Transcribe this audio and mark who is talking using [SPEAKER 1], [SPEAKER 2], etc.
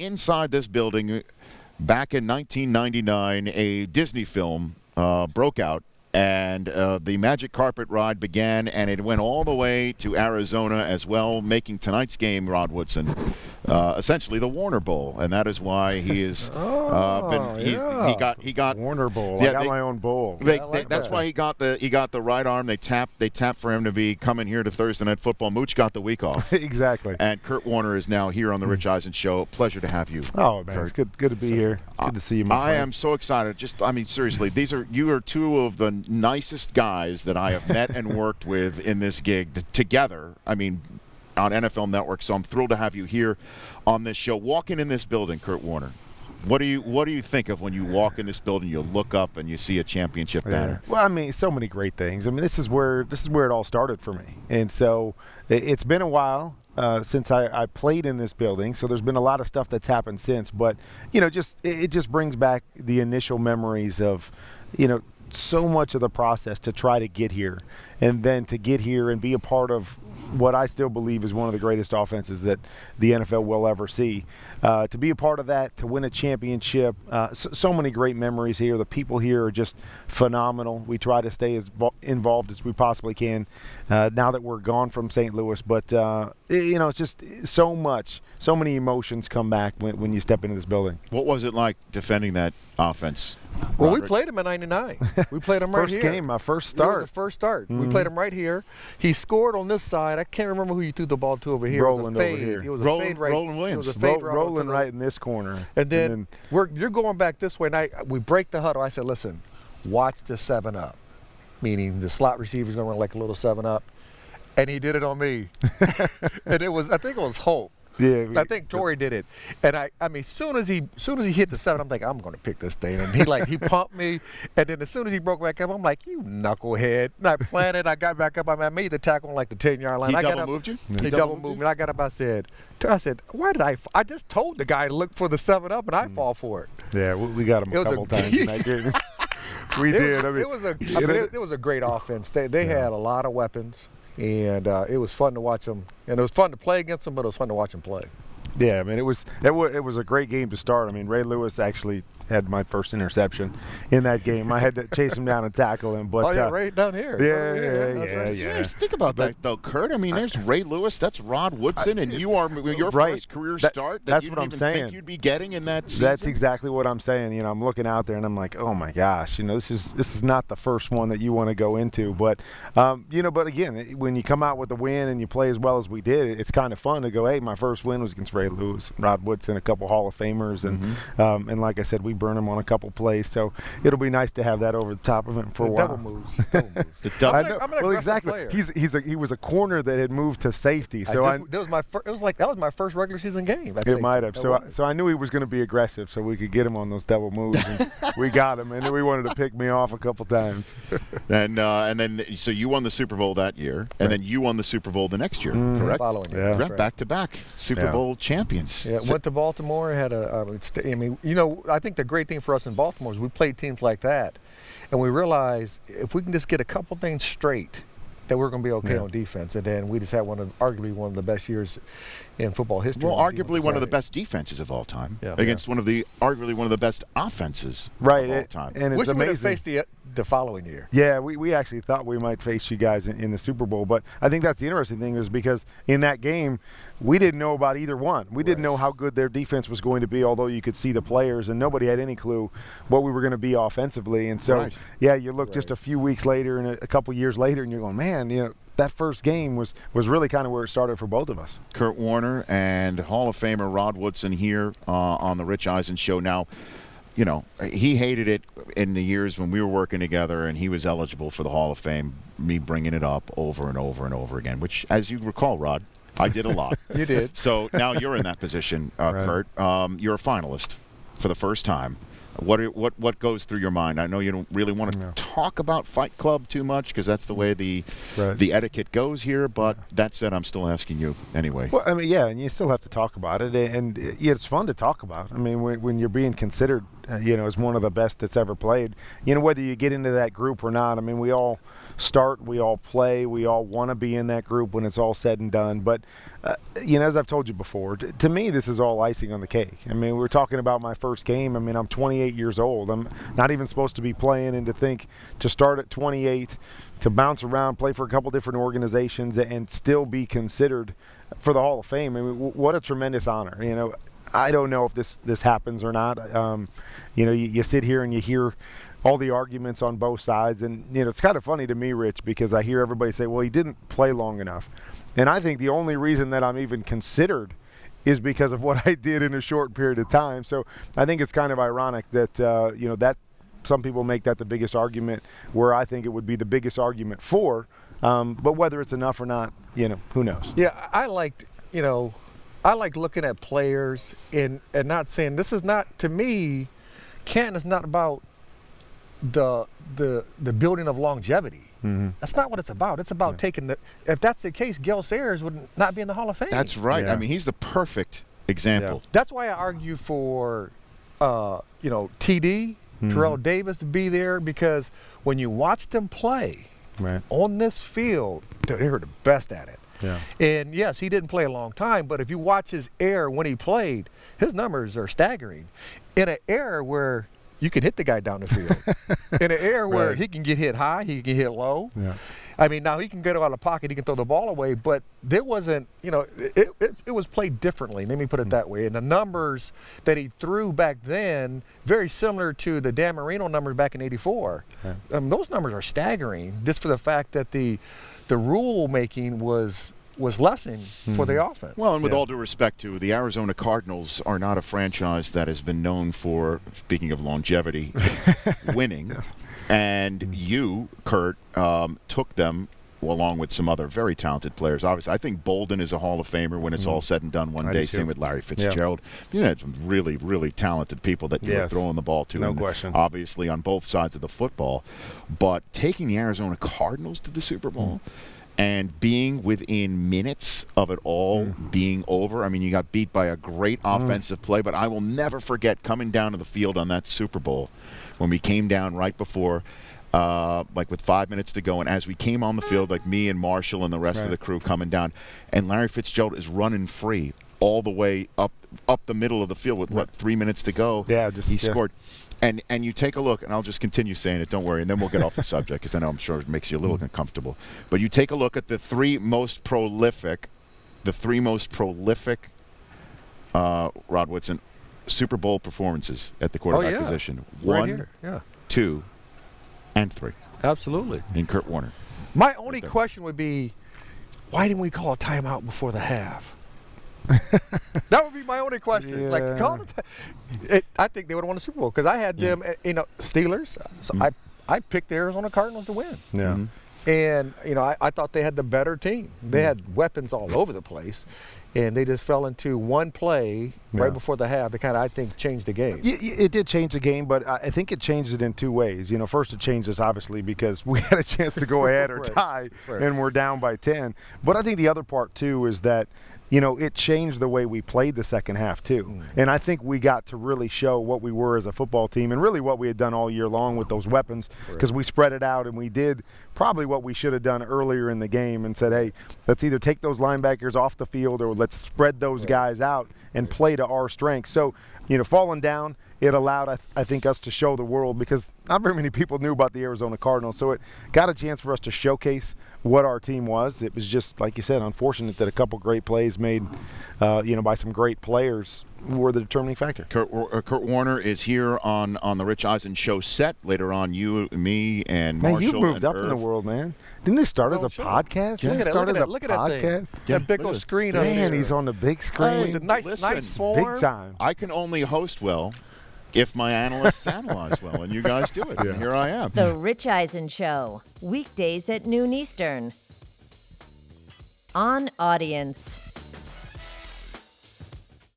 [SPEAKER 1] inside this building back in 1999, a Disney film broke out. And the Magic Carpet Ride began, and it went all the way to Arizona as well, making tonight's game, Rod Woodson, essentially the Warner Bowl, and that is why he is he got
[SPEAKER 2] Warner Bowl.
[SPEAKER 1] Yeah,
[SPEAKER 2] I got my own bowl.
[SPEAKER 1] That's why he got the right arm. They tapped for him to be coming here to Thursday Night Football. Mooch got the week off.
[SPEAKER 2] Exactly.
[SPEAKER 1] And Kurt Warner is now here on the Rich Eisen Show. Pleasure to have you.
[SPEAKER 2] Oh man, Kurt. It's good to be here. Good to see you, my friend.
[SPEAKER 1] I am so excited. Seriously, you are two of the nicest guys that I have met and worked with in this gig together. I mean, on NFL Network. So I'm thrilled to have you here on this show. Walking in this building, Kurt Warner, what do you think of when you walk in this building? You look up and you see a championship banner.
[SPEAKER 2] Well, I mean, so many great things. I mean, this is where it all started for me, and so it's been a while. Since I played in this building, so there's been a lot of stuff that's happened since. But it just brings back the initial memories of, so much of the process to try to get here, and then to get here and be a part of what I still believe is one of the greatest offenses that the NFL will ever see. To be a part of that, to win a championship, so many great memories here. The people here are just phenomenal. We try to stay as involved as we possibly can now that we're gone from St. Louis. But, it's just so many emotions come back when you step into this building.
[SPEAKER 1] What was it like defending that offense?
[SPEAKER 3] Well, we played him in '99. We played him right here.
[SPEAKER 2] First game, my first start.
[SPEAKER 3] It was the first start.
[SPEAKER 2] Mm-hmm.
[SPEAKER 3] We played him right here. He scored on this side. I can't remember who you threw the ball to over here.
[SPEAKER 2] Roland over here.
[SPEAKER 3] It was a fade right.
[SPEAKER 1] Roland Williams.
[SPEAKER 3] It was a fade
[SPEAKER 2] Roland right in this corner.
[SPEAKER 3] And then you're going back this way. And we break the huddle. I said, listen, watch the 7-up, meaning the slot receiver's going to run like a little 7-up. And he did it on me. And I think it was Holt.
[SPEAKER 2] Yeah,
[SPEAKER 3] I think Torrey did it, and I mean, soon as he hit the 7, I'm like, I'm going to pick this thing, and he pumped me, and then as soon as he broke back up, I'm like, you knucklehead, and I planted, I got back up, I made the tackle on like the 10-yard line.
[SPEAKER 1] He double moved you?
[SPEAKER 3] He double moved me, and I got up, I said, why did I just told the guy to look for the 7-up, and I fall for it.
[SPEAKER 2] Yeah, we got him a couple times in that game. We did.
[SPEAKER 3] It was a great offense. They had a lot of weapons. And it was fun to watch them, and it was fun to play against them, but it was fun to watch them play.
[SPEAKER 2] Yeah, I mean, it was a great game to start. I mean, Ray Lewis actually had my first interception in that game. I had to chase him down and tackle him. But
[SPEAKER 3] right down here.
[SPEAKER 2] Yeah.
[SPEAKER 1] Think about that, though, Kurt. I mean, there's Ray Lewis, that's Rod Woodson, and you are your first career start.
[SPEAKER 2] That's
[SPEAKER 1] you
[SPEAKER 2] what I'm
[SPEAKER 1] didn't
[SPEAKER 2] saying.
[SPEAKER 1] Think you'd be getting in that season?
[SPEAKER 2] That's exactly what I'm saying. I'm looking out there and I'm like, oh my gosh, this is not the first one that you want to go into. But but again, when you come out with a win and you play as well as we did, it's kind of fun to go, hey, my first win was against Ray Lewis, Rod Woodson, a couple Hall of Famers, and like I said, we burned him on a couple plays, so it'll be nice to have that over the top of him for a while.
[SPEAKER 3] Double moves.
[SPEAKER 1] I'm
[SPEAKER 3] an
[SPEAKER 2] well, exactly.
[SPEAKER 3] Player.
[SPEAKER 2] He was a corner that had moved to safety. So
[SPEAKER 3] that was my first regular season game.
[SPEAKER 2] It might have. So I knew he was going to be aggressive, so we could get him on those double moves. And we got him, and then we wanted to pick me off a couple times.
[SPEAKER 1] And then so you won the Super Bowl that year, and then you won the Super Bowl the next year, correct?
[SPEAKER 3] Following year.
[SPEAKER 2] Yeah.
[SPEAKER 1] Back-to-back Super Bowl champions.
[SPEAKER 3] Yeah, went to Baltimore. Had I think the great thing for us in Baltimore is we played teams like that, and we realized if we can just get a couple things straight, that we're going to be okay on defense. And then we just had arguably one of the best years in football history.
[SPEAKER 1] Well, arguably one of the best defenses of all time against arguably one of the best offenses of all time.
[SPEAKER 2] And it's
[SPEAKER 3] amazing. We would have faced the following year.
[SPEAKER 2] Yeah, we actually thought we might face you guys in the Super Bowl. But I think that's the interesting thing is because in that game, we didn't know about either one. We didn't know how good their defense was going to be, although you could see the players, and nobody had any clue what we were going to be offensively. And so, you look just a few weeks later and a couple years later, and you're going, man, that first game was really kind of where it started for both of us.
[SPEAKER 1] Kurt Warner and Hall of Famer Rod Woodson here on the Rich Eisen Show. Now, he hated it in the years when we were working together and he was eligible for the Hall of Fame, me bringing it up over and over and over again, which, as you recall, Rod, I did a lot.
[SPEAKER 3] You did.
[SPEAKER 1] So now you're in that position, Kurt. You're a finalist for the first time. What goes through your mind? I know you don't really want to talk about Fight Club too much because that's the way the etiquette goes here. But that said, I'm still asking you anyway.
[SPEAKER 2] Well, I mean, and you still have to talk about it, and it's fun to talk about. I mean, when you're being considered as one of the best that's ever played. Whether you get into that group or not, I mean, we all start, we all play, we all want to be in that group when it's all said and done. But, as I've told you before, to me, this is all icing on the cake. I mean, we're talking about my first game. I mean, I'm 28 years old. I'm not even supposed to be playing, and to start at 28, to bounce around, play for a couple different organizations, and still be considered for the Hall of Fame. I mean, what a tremendous honor. I don't know if this happens or not. You sit here and you hear all the arguments on both sides, and it's kind of funny to me, Rich, because I hear everybody say, well, he didn't play long enough. And I think the only reason that I'm even considered is because of what I did in a short period of time. So I think it's kind of ironic that that some people make that the biggest argument, where I think it would be the biggest argument for. But whether it's enough or not, who knows?
[SPEAKER 3] Yeah, I like looking at players and not saying, this is not, to me, Canton is not about the building of longevity.
[SPEAKER 2] Mm-hmm.
[SPEAKER 3] That's not what it's about. It's about taking if that's the case, Gil Sayers would not be in the Hall of Fame.
[SPEAKER 1] That's right.
[SPEAKER 2] Yeah.
[SPEAKER 1] I mean, he's the perfect example.
[SPEAKER 2] Yeah.
[SPEAKER 3] That's why I argue for, TD, Terrell Davis to be there, because when you watch them play on this field, they were the best at it.
[SPEAKER 2] Yeah.
[SPEAKER 3] And yes, he didn't play a long time, but if you watch his air when he played, his numbers are staggering. In an air where you can hit the guy down the field. In an air where he can get hit high, he can hit low.
[SPEAKER 2] Yeah.
[SPEAKER 3] I mean, now he can get out of the pocket, he can throw the ball away, but there wasn't, it was played differently, let me put it that way. And the numbers that he threw back then, very similar to the Dan Marino numbers back in '84. Yeah. Those numbers are staggering, just for the fact that the rule making was lessened for the offense.
[SPEAKER 1] Well, and with all due respect to the Arizona Cardinals, are not a franchise that has been known for, speaking of longevity, winning. And you, Kurt, took them along with some other very talented players. Obviously, I think Bolden is a Hall of Famer when it's all said and done one day. Same with Larry Fitzgerald. You had some really, really talented people that you were throwing the ball to.
[SPEAKER 2] No question.
[SPEAKER 1] Obviously, on both sides of the football. But taking the Arizona Cardinals to the Super Bowl and being within minutes of it all being over. I mean, you got beat by a great offensive play, but I will never forget coming down to the field on that Super Bowl when we came down right before, with 5 minutes to go, and as we came on the field, like me and Marshall and the rest of the crew coming down, and Larry Fitzgerald is running free all the way up the middle of the field with, 3 minutes to go.
[SPEAKER 2] Yeah,
[SPEAKER 1] he scored. And you take a look, and I'll just continue saying it, don't worry, and then we'll get off the subject, because I know I'm sure it makes you a little uncomfortable. But you take a look at the three most prolific, Rod Woodson, Super Bowl performances at the quarterback position.
[SPEAKER 3] Right
[SPEAKER 1] 1, 2, and 3.
[SPEAKER 3] Absolutely.
[SPEAKER 1] In Kurt Warner.
[SPEAKER 3] My only question would be, why didn't we call a timeout before the half? That would be my only question.
[SPEAKER 2] Yeah.
[SPEAKER 3] Like, call I think they would have won the Super Bowl, because I had them, Steelers. So I picked the Arizona Cardinals to win.
[SPEAKER 2] Yeah.
[SPEAKER 3] And, I thought they had the better team. They had weapons all over the place, and they just fell into one play right before the half that kind of, I think, changed the game.
[SPEAKER 2] It did change the game, but I think it changed it in two ways. First it changed us, obviously, because we had a chance to go ahead or tie, and we're down by 10. But I think the other part, too, is that it changed the way we played the second half, too. And I think we got to really show what we were as a football team, and really what we had done all year long with those weapons, because we spread it out, and we did probably what we should have done earlier in the game and said, hey, let's either take those linebackers off the field or let's spread those guys out and play to our strengths. So, falling down, it allowed, I think, us to show the world, because not very many people knew about the Arizona Cardinals. So it got a chance for us to showcase what our team was. It was just, like you said, unfortunate that a couple great plays made, by some great players were the determining factor.
[SPEAKER 1] Kurt Warner is here on the Rich Eisen show set. Later on, you, me, and Marshall.
[SPEAKER 2] Man, you moved
[SPEAKER 1] and
[SPEAKER 2] up
[SPEAKER 1] Irv.
[SPEAKER 2] in the world, man. Didn't this start as a podcast?
[SPEAKER 3] Yeah.
[SPEAKER 2] Look at that thing.
[SPEAKER 3] That big old screen up there.
[SPEAKER 2] Man, he's on the big screen.
[SPEAKER 3] The nice form.
[SPEAKER 2] Big time.
[SPEAKER 1] I can only host well if my analysts analyze well, and you guys do it. And here I am.
[SPEAKER 4] The Rich Eisen Show, weekdays at noon Eastern. On Audience.